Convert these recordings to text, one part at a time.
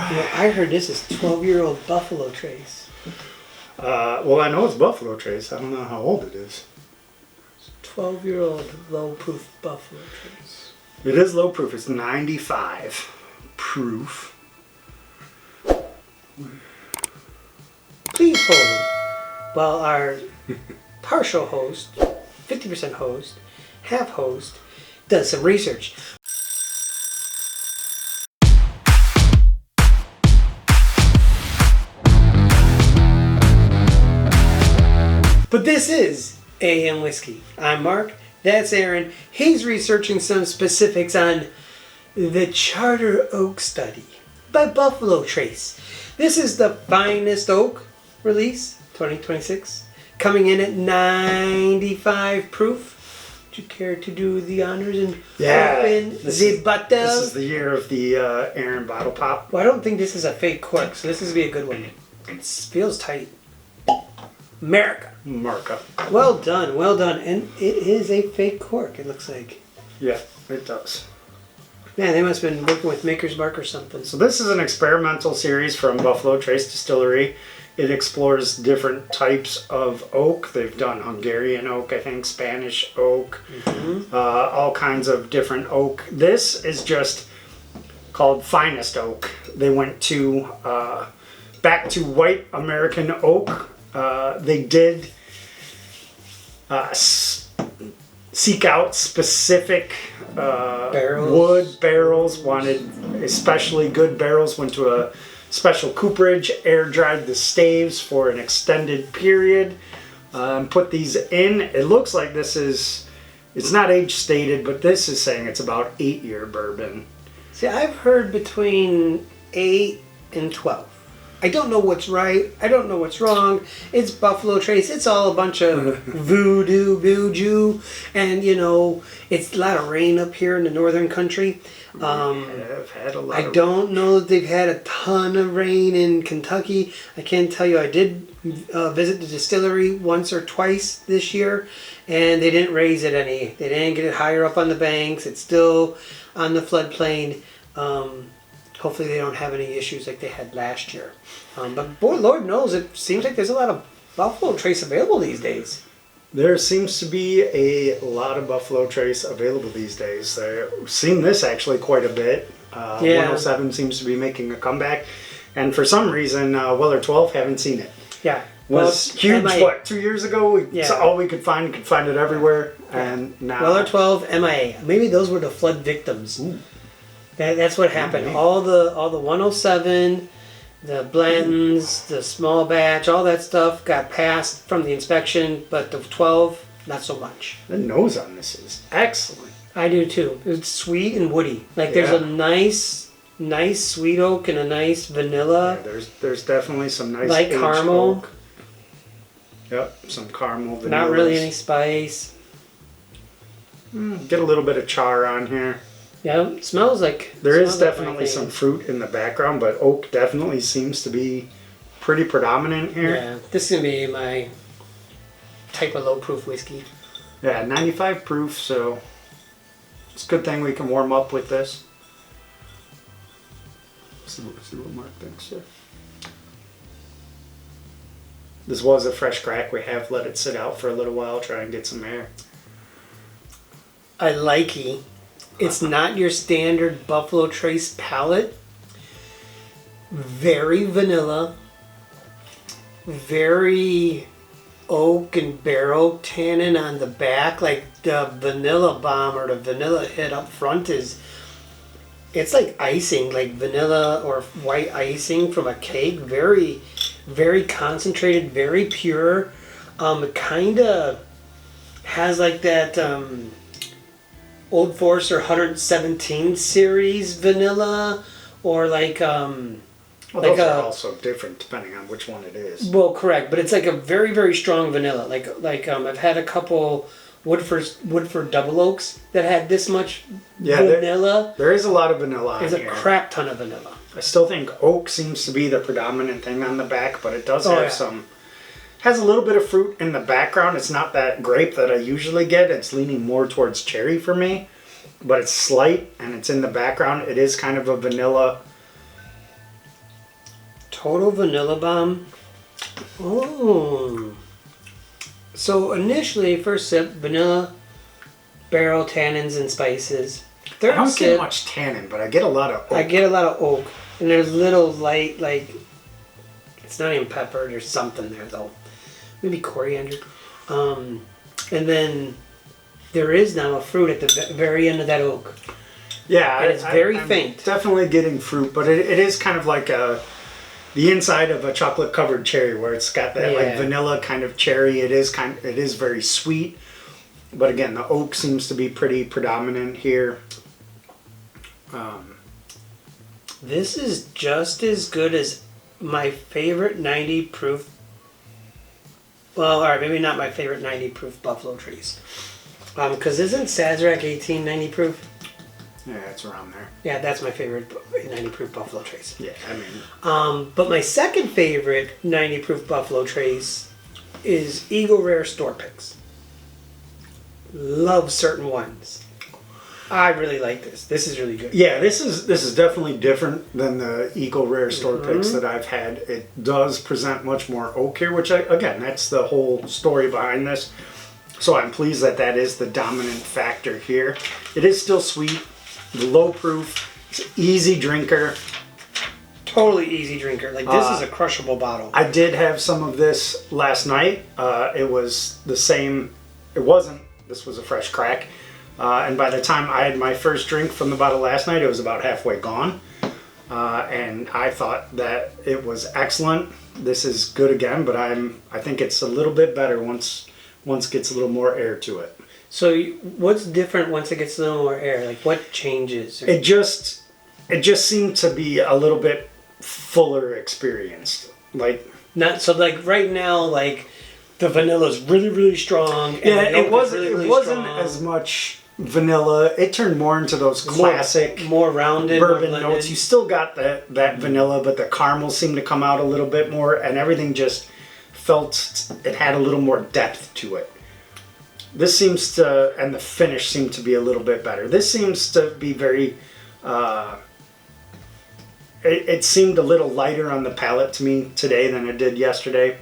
I heard this is 12-year-old Buffalo Trace. Well, I know it's Buffalo Trace. I don't know how old it is. 12-year-old low-proof Buffalo Trace. It is low proof. It's 95 proof. Please hold while our partial host, 50% host, half host, does some research. But this is AM Whiskey. I'm Mark. That's Aaron. He's researching some specifics on the Charter Oak Study by Buffalo Trace. This is the finest oak release, 2026, coming in at 95 proof. Would you care to do the honors and open the bottle? This is the year of the Aaron bottle pop. Well, I don't think this is a fake cork, so this is going to be a good one. It feels tight. America. Well done, well done. And it is a fake cork, it looks like. Yeah, it does. Man, they must have been working with Maker's Mark or something. So this is an experimental series from Buffalo Trace Distillery. It explores different types of oak. They've done Hungarian oak, I think, Spanish oak, all kinds of different oak. This is just called Finest Oak. They went to back to white American oak. They did seek out specific wood barrels, wanted especially good barrels, went to a special cooperage, air dried the staves for an extended period, put these in. It looks like this is, it's not age stated, but this is saying it's about 8-year bourbon. See, I've heard between 8 and 12. I don't know what's right. I don't know what's wrong. It's Buffalo Trace. It's all a bunch of voodoo. And, you know, it's a lot of rain up here in the northern country. I've had a lot I don't know that they've had a ton of rain in Kentucky. I can tell you I did visit the distillery once or twice this year, and they didn't raise it any. They didn't get it higher up on the banks. It's still on the floodplain. Hopefully they don't have any issues like they had last year. But boy, Lord knows, it seems like there's a lot of Buffalo Trace available these days. There seems to be a lot of Buffalo Trace available these days. I've seen this actually quite a bit. 107 seems to be making a comeback. And for some reason, Weller 12, haven't seen it. Yeah. Was huge, 2 years ago? It's all we could find. You could find it everywhere. And now... Weller 12, MIA. Maybe those were the flood victims. Ooh. That's what happened. All the 107, the Blantons, the small batch, all that stuff got passed from the inspection, but the 12, not so much. The nose on this is excellent. I do too. It's sweet and woody. Like there's a nice sweet oak and a nice vanilla. Yeah, there's definitely some nice light caramel. Oak. Yep, some caramel vanilla. Not really any spice. Get a little bit of char on here. Yeah, it smells like... There is definitely some fruit in the background, but oak definitely seems to be pretty predominant here. Yeah, this is going to be my type of low-proof whiskey. Yeah, 95 proof, so it's a good thing we can warm up with this. See what Mark thinks here. This was a fresh crack. We have let it sit out for a little while, try and get some air. I like it. It's not your standard Buffalo Trace palate. Very vanilla. Very oak and barrel tannin on the back. Like the vanilla bomb or the vanilla hit up front is... It's like icing, like vanilla or white icing from a cake. Very, very concentrated, very pure. It kind of has like that... Old Forester 117 series vanilla, or like those are also different depending on which one it is. Well, correct, but it's like a very, very strong vanilla. Like I've had a couple Woodford double oaks that had this much vanilla. There is a lot of vanilla. There's a crap ton of vanilla. I still think oak seems to be the predominant thing on the back, but it does have some. Has a little bit of fruit in the background. It's not that grape that I usually get. It's leaning more towards cherry for me. But it's slight and it's in the background. It is kind of a vanilla Total Vanilla Bomb. Oh. So initially, first sip, vanilla, barrel, tannins, and spices. Third I don't sip, get much tannin, but I get a lot of oak. I get a lot of oak. And there's little light, like, it's not even pepper, there's something there though. Maybe coriander. And then there is now a fruit at the very end of that oak. Yeah, And it's very I'm faint. Definitely getting fruit, but it is kind of like the inside of a chocolate covered cherry, where it's got that like Yeah. vanilla kind of cherry. It is very sweet, but again, the oak seems to be pretty predominant here. This is just as good as my favorite 90 proof. Well, alright, maybe not my favorite 90 proof Buffalo Trace. Because isn't Sazerac 1890 proof? Yeah, it's around there. Yeah, that's my favorite 90 proof Buffalo Trace. Yeah, I mean, But my second favorite 90 proof Buffalo Trace is Eagle Rare Store Picks. Love certain ones. I really like this. This is really good. yeah, this is definitely different than the Eagle Rare Store Picks that I've had. It does present much more oak here, which again, that's the whole story behind this. So I'm pleased that is the dominant factor here. It is still sweet, low proof, it's an easy drinker. Totally easy drinker. Like, this is a crushable bottle. I did have some of this last night. It was the same. It wasn't. This was a fresh crack. And by the time I had my first drink from the bottle last night, it was about halfway gone. And I thought that it was excellent. This is good again, but I think it's a little bit better once it gets a little more air to it. So, what's different once it gets a little more air? Like, what changes? It just seemed to be a little bit fuller experienced. Like, Not so. Like right now, like the vanilla's really, really strong. And yeah, the oak it is wasn't. really, really It wasn't strong. as much vanilla. It turned more into those classic more rounded bourbon more notes. You still got that vanilla, but the caramel seemed to come out a little bit more, and everything just felt it had a little more depth to it. This seems to, and the finish seemed to be a little bit better. This seems to be very. It seemed a little lighter on the palate to me today than it did yesterday.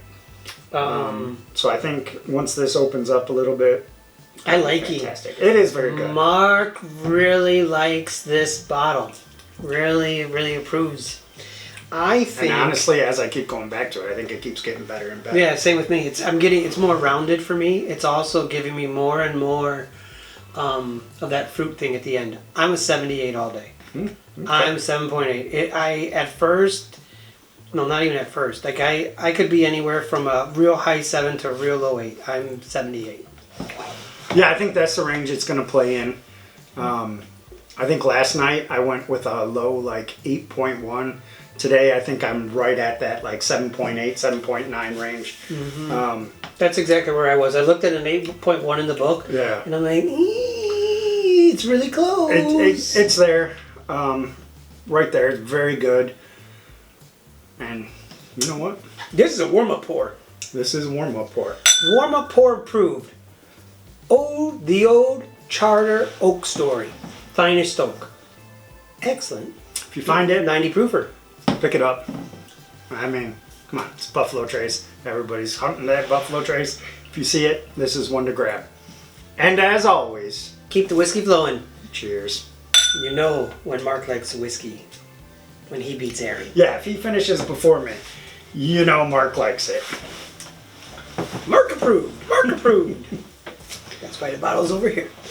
So I think once this opens up a little bit, I like fantastic. It is very good. Mark really likes this bottle. Really, really approves. I think. And honestly, as I keep going back to it, I think it keeps getting better and better. Yeah, same with me. It's more rounded for me. It's also giving me more and more of that fruit thing at the end. I'm a 78 all day. Okay. I'm 7.8. At first, no, not even at first. Like I could be anywhere from a real high 7 to a real low 8. I'm 78. Yeah, I think that's the range it's going to play in. I think last night I went with a low like 8.1. Today I think I'm right at that like 7.8, 7.9 range. That's exactly where I was. I looked at an 8.1 in the book. Yeah. And I'm like, it's really close. It's there. Right there. It's very good. And you know what? This is a warm-up pour. This is warm-up pour. Warm-up pour approved. The old Charter Oak Story. Finest oak. Excellent. If you find it, 90 proofer. pick it up. I mean, come on, it's Buffalo Trace. Everybody's hunting that Buffalo Trace. If you see it, this is one to grab. And as always, Keep the whiskey flowing. cheers. You know when Mark likes whiskey. When he beats Aaron. Yeah, if he finishes before me, you know Mark likes it. Mark approved. Mark approved. That's why the bottle's over here.